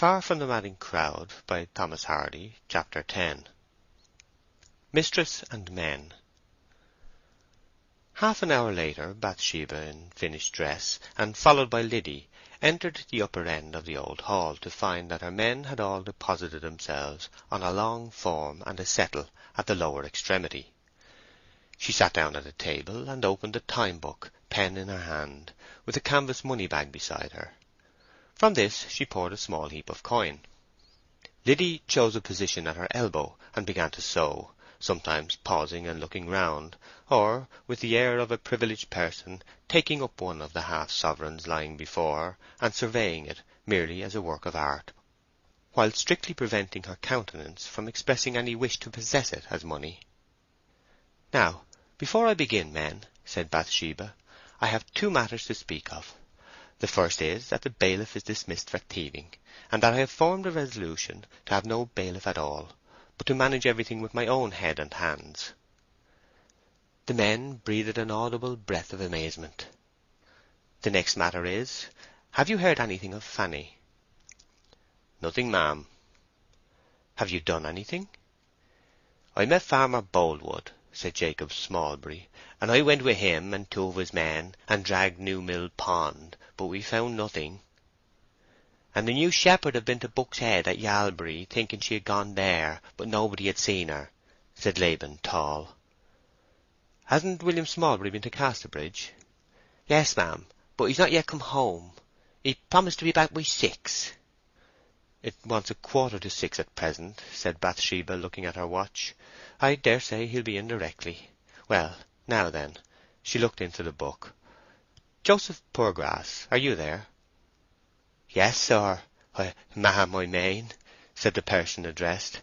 Far from the Madding Crowd, by Thomas Hardy, Chapter 10. Mistress and Men. Half an hour later, Bathsheba, in finished dress, and followed by Liddy, entered the upper end of the old hall to find that her men had all deposited themselves on a long form and a settle at the lower extremity. She sat down at a table and opened the time-book, pen in her hand, with a canvas money-bag beside her. From this she poured a small heap of coin. Liddy chose a position at her elbow and began to sew, sometimes pausing and looking round, or, with the air of a privileged person, taking up one of the half-sovereigns lying before her and surveying it merely as a work of art, while strictly preventing her countenance from expressing any wish to possess it as money. "Now, before I begin, men," said Bathsheba, "I have two matters to speak of. The first is that the bailiff is dismissed for thieving, and that I have formed a resolution to have no bailiff at all, but to manage everything with my own head and hands." The men breathed an audible breath of amazement. "The next matter is, have you heard anything of Fanny?" "Nothing, ma'am." "Have you done anything?" "I met Farmer Boldwood," said Jacob Smallbury, "and I went with him and two of his men and dragged New Mill Pond, but we found nothing." "And the new shepherd had been to Buck's Head at Yalbury, thinking she had gone there, but nobody had seen her," said Laban Tall. "Hasn't William Smallbury been to Casterbridge?" "Yes, ma'am, but he's not yet come home. He promised to be back by 6. "It wants 6:15 at present," said Bathsheba, looking at her watch. "I daresay he'll be in directly. Well, now then." She looked into the book. "Joseph Poorgrass, are you there?" "Yes, sir. Ma'am, I mean," said the person addressed.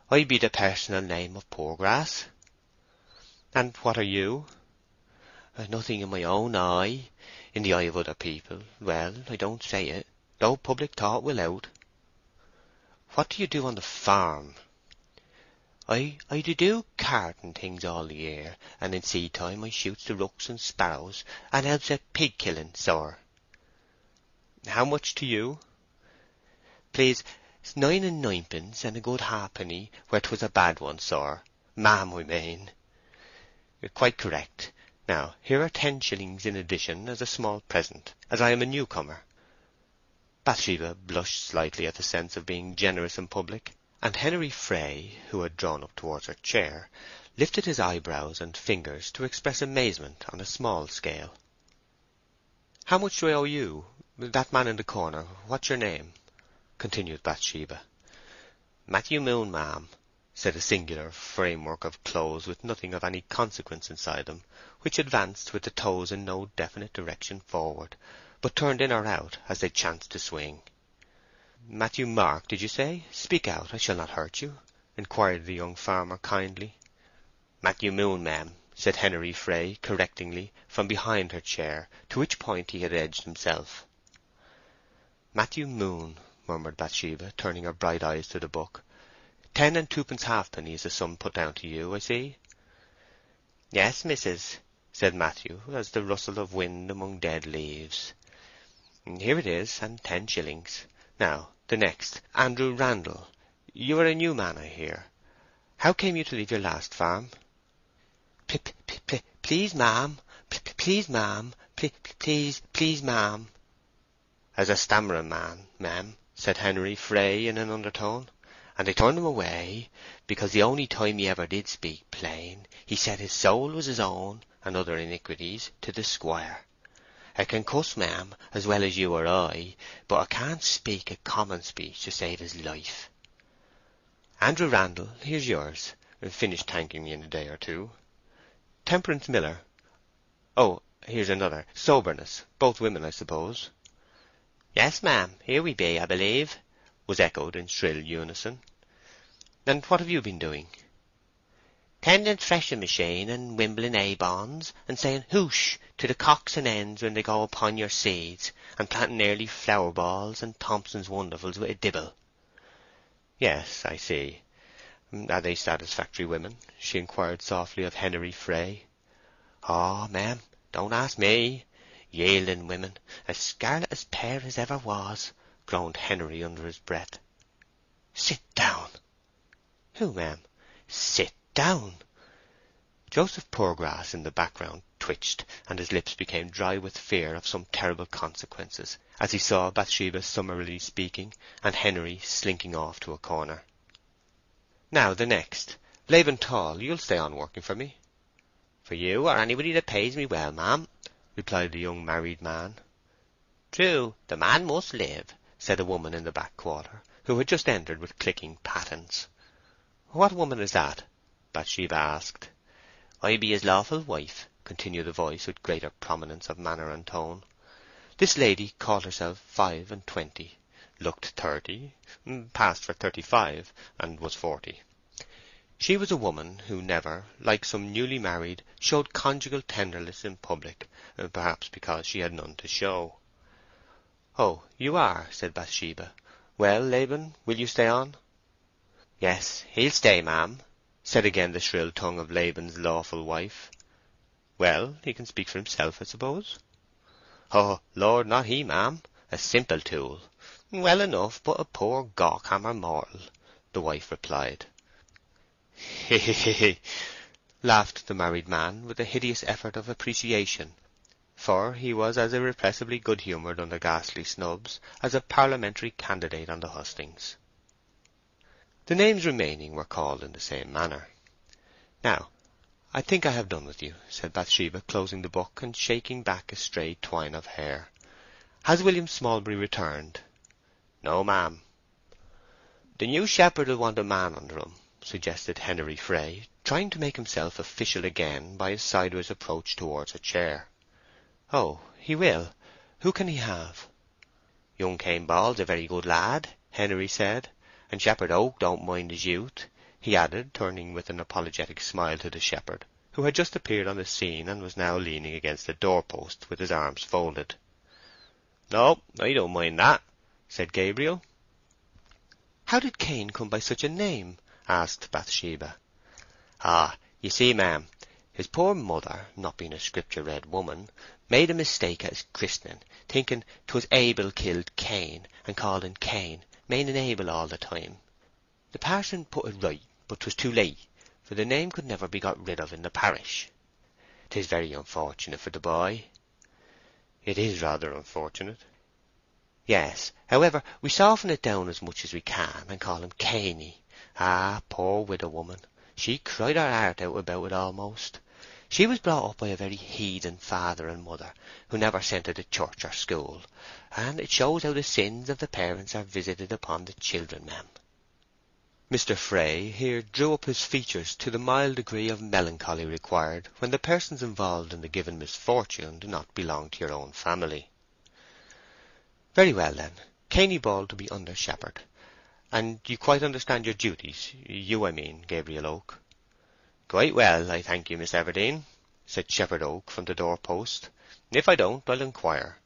"I be the personal name of Poorgrass." "And what are you?" "Nothing in my own eye. In the eye of other people, well, I don't say it, though public thought will out." "What do you do on the farm?" I do carting things all the year, and in seed time I shoots the rooks and sparrows, and helps at pig killing, sir." "How much to you?" "Please, it's 9 and 9pence, and a good halfpenny where 'twas a bad one, sir. Ma'am, I mean." "Quite correct. Now, here are 10 shillings in addition as a small present, as I am a newcomer." Bathsheba blushed slightly at the sense of being generous in public, and Henery Fray, who had drawn up towards her chair, lifted his eyebrows and fingers to express amazement on a small scale. "How much do I owe you? That man in the corner, what's your name?" continued Bathsheba. "Matthew Moon, ma'am," said a singular framework of clothes with nothing of any consequence inside them, which advanced with the toes in no definite direction forward, but turned in or out as they chanced to swing. "Matthew Mark, did you say? Speak out, I shall not hurt you," inquired the young farmer kindly. "Matthew Moon, ma'am," said Henery Fray correctingly from behind her chair, to which point he had edged himself. "Matthew Moon," murmured Bathsheba, turning her bright eyes to the book. 10 and 2pence halfpenny is the sum put down to you, I see." "Yes, missus," said Matthew, as the rustle of wind among dead leaves. "Here it is, and 10 shillings. Now, the next. Andrew Randall. You are a new man, I hear. How came you to leave your last farm?" Please, ma'am. Please, ma'am. Please, ma'am." "As a stammering man, ma'am," said Henery Fray in an undertone. "And they turned him away, because the only time he ever did speak plain, he said his soul was his own, and other iniquities, to the squire. I can cuss, ma'am, as well as you or I, but I can't speak a common speech to save his life. Andrew Randall, here's yours. Finish thanking me in a day or two. Temperance Miller. Oh, here's another. Soberness. Both women, I suppose." "Yes, ma'am, here we be, I believe," was echoed in shrill unison. "And what have you been doing?" "Tending threshing machine and wimbling hay-bonds, and saying hoosh to the cocks and hens when they go upon your seeds, and planting early flower balls and Thompson's Wonderfuls with a dibble." "Yes, I see. Are they satisfactory women?" she inquired softly of Henery Fray. "Oh, ma'am, don't ask me. Yielding women, as scarlet as pear as ever was. groaned Henery under his breath. "Sit down." "Who, ma'am?" "Sit down." Joseph Poorgrass in the background twitched, and his lips became dry with fear of some terrible consequences, as he saw Bathsheba summarily speaking, and Henery slinking off to a corner. "Now the next. Laban Tall, you'll stay on working for me." "For you or anybody that pays me well, ma'am," replied the young married man. "True, the man must live," said a woman in the back quarter, who had just entered with clicking pattens. "What woman is that?" Bathsheba asked. "I be his lawful wife," continued the voice with greater prominence of manner and tone. This lady called herself 25, looked 30, passed for 35, and was 40. She was a woman who never, like some newly married, showed conjugal tenderness in public, perhaps because she had none to show. "Oh, you are," said Bathsheba. "Well, Laban, will you stay on?" "Yes, he'll stay, ma'am," said again the shrill tongue of Laban's lawful wife. "Well, he can speak for himself, I suppose." "Oh, Lord, not he, ma'am. A simple tool. Well enough, but a poor gawkhammer mortal," the wife replied. "He, he, he, he!" laughed the married man with a hideous effort of appreciation, for he was as irrepressibly good-humoured under ghastly snubs as a parliamentary candidate on the hustings. The names remaining were called in the same manner. "Now, I think I have done with you," said Bathsheba, closing the book and shaking back a stray twine of hair. "Has William Smallbury returned?" "No, ma'am." "The new shepherd will want a man under him," suggested Henery Fray, trying to make himself official again by his sideways approach towards a chair. "Oh, he will. Who can he have?" "Young Cain Ball's a very good lad," Henery said, "and Shepherd Oak don't mind his youth," he added, turning with an apologetic smile to the shepherd, who had just appeared on the scene and was now leaning against the door-post with his arms folded. "No, I don't mind that," said Gabriel. "How did Cain come by such a name?" asked Bathsheba. "Ah, you see, ma'am, his poor mother, not being a scripture-read woman, made a mistake at his christening, thinking 'twas Abel killed Cain, and called him Cain, meaning Abel all the time. The parson put it right, but 'twas too late, for the name could never be got rid of in the parish. 'Tis very unfortunate for the boy." "It is rather unfortunate." "Yes, however, we soften it down as much as we can, and call him Cainy. Ah, poor widow woman, she cried her heart out about it almost. She was brought up by a very heathen father and mother, who never sent her to church or school, and it shows how the sins of the parents are visited upon the children, ma'am." Mr. Fray here drew up his features to the mild degree of melancholy required when the persons involved in the given misfortune do not belong to your own family. "Very well, then. Cainy Ball to be under shepherd. And you quite understand your duties, you, I mean, Gabriel Oak?" "Quite well, I thank you, Miss Everdene," said Shepherd Oak from the door-post. "If I don't, I'll inquire."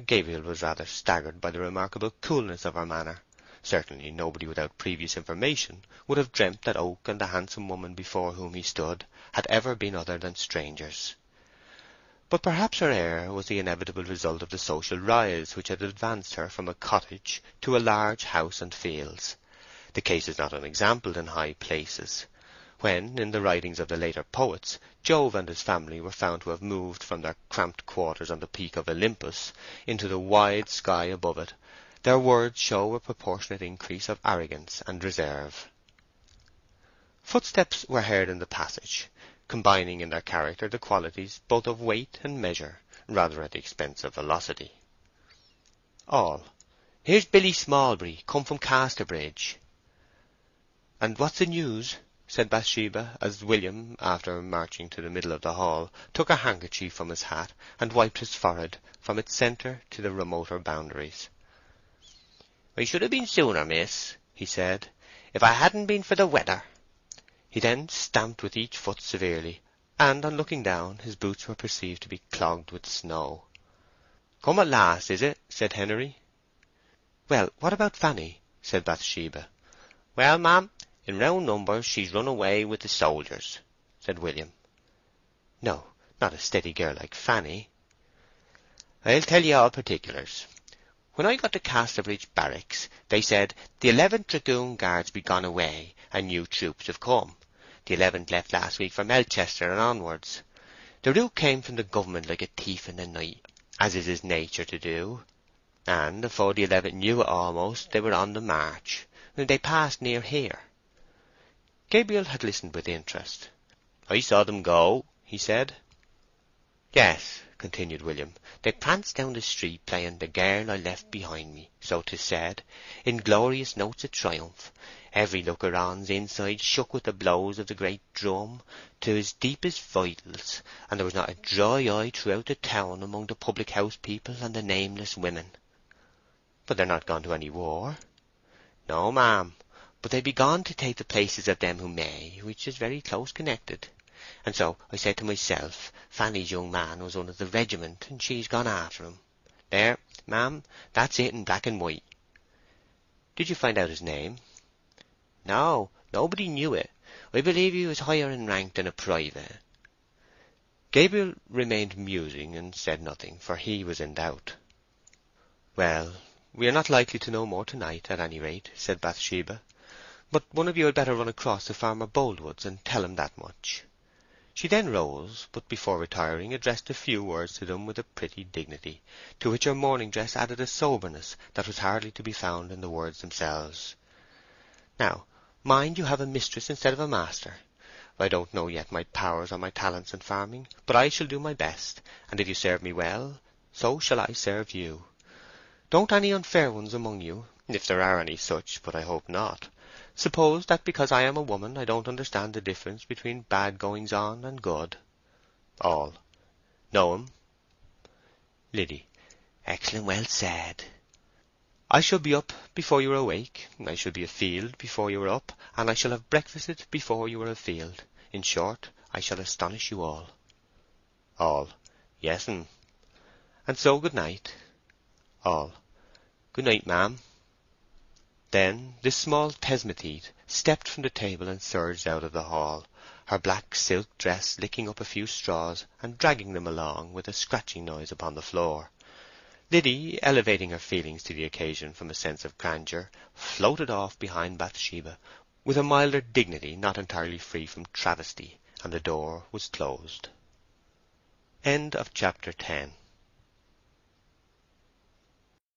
Gabriel was rather staggered by the remarkable coolness of her manner. Certainly nobody without previous information would have dreamt that Oak and the handsome woman before whom he stood had ever been other than strangers. But perhaps her air was the inevitable result of the social rise which had advanced her from a cottage to a large house and fields. The case is not unexampled in high places. When, in the writings of the later poets, Jove and his family were found to have moved from their cramped quarters on the peak of Olympus into the wide sky above it, their words show a proportionate increase of arrogance and reserve. Footsteps were heard in the passage, combining in their character the qualities both of weight and measure, rather at the expense of velocity. All. "Here's Billy Smallbury, come from Casterbridge." "And what's the news?" said Bathsheba, as William, after marching to the middle of the hall, took a handkerchief from his hat and wiped his forehead from its centre to the remoter boundaries. "I should have been sooner, miss," he said, "if I hadn't been for the weather." He then stamped with each foot severely, and on looking down his boots were perceived to be clogged with snow. "Come at last, is it?" said Henery. "Well, what about Fanny?" said Bathsheba. "Well, ma'am, in round numbers she's run away with the soldiers," said William. "No, not a steady girl like Fanny." "I'll tell ye all particulars. When I got to Casterbridge Barracks, they said the 11th Dragoon Guards be gone away, and new troops have come. The 11th left last week for Melchester and onwards. The route came from the government like a thief in the night, as is his nature to do, and afore the 11th knew it almost, they were on the march. They passed near here." Gabriel had listened with interest. "I saw them go," he said. "Yes," continued William, "they pranced down the street playing 'The Girl I Left Behind Me,' so 'tis said, in glorious notes of triumph. Every looker-on's inside shook with the blows of the great drum to his deepest vitals, and there was not a dry eye throughout the town among the public-house people and the nameless women." "But they're not gone to any war?" "No, ma'am, but they be gone to take the places of them who may, which is very close connected. And so I said to myself, Fanny's young man was one of the regiment, and she's gone after him. There, ma'am, that's it in black and white." "Did you find out his name?" "No, nobody knew it. I believe he was higher in rank than a private." Gabriel remained musing and said nothing, for he was in doubt. "Well, we are not likely to know more to-night, at any rate," said Bathsheba. "But one of you had better run across to Farmer Boldwood's and tell him that much." She then rose, but before retiring addressed a few words to them with a pretty dignity, to which her morning dress added a soberness that was hardly to be found in the words themselves. "Now, mind you have a mistress instead of a master. I don't know yet my powers or my talents in farming, but I shall do my best, and if you serve me well, so shall I serve you. Don't any unfair ones among you, if there are any such, but I hope not, suppose that because I am a woman I don't understand the difference between bad goings-on and good." All. "Know him." Liddy. "Excellent well said." "I shall be up before you are awake, I shall be afield before you are up, and I shall have breakfasted before you are afield. In short, I shall astonish you all." All. "Yes'm." "And so good night." All. "Good night, ma'am." Then this small thesmothete stepped from the table and surged out of the hall, her black silk dress licking up a few straws and dragging them along with a scratching noise upon the floor. Liddy, elevating her feelings to the occasion from a sense of grandeur, floated off behind Bathsheba with a milder dignity not entirely free from travesty, and the door was closed. End of chapter 10.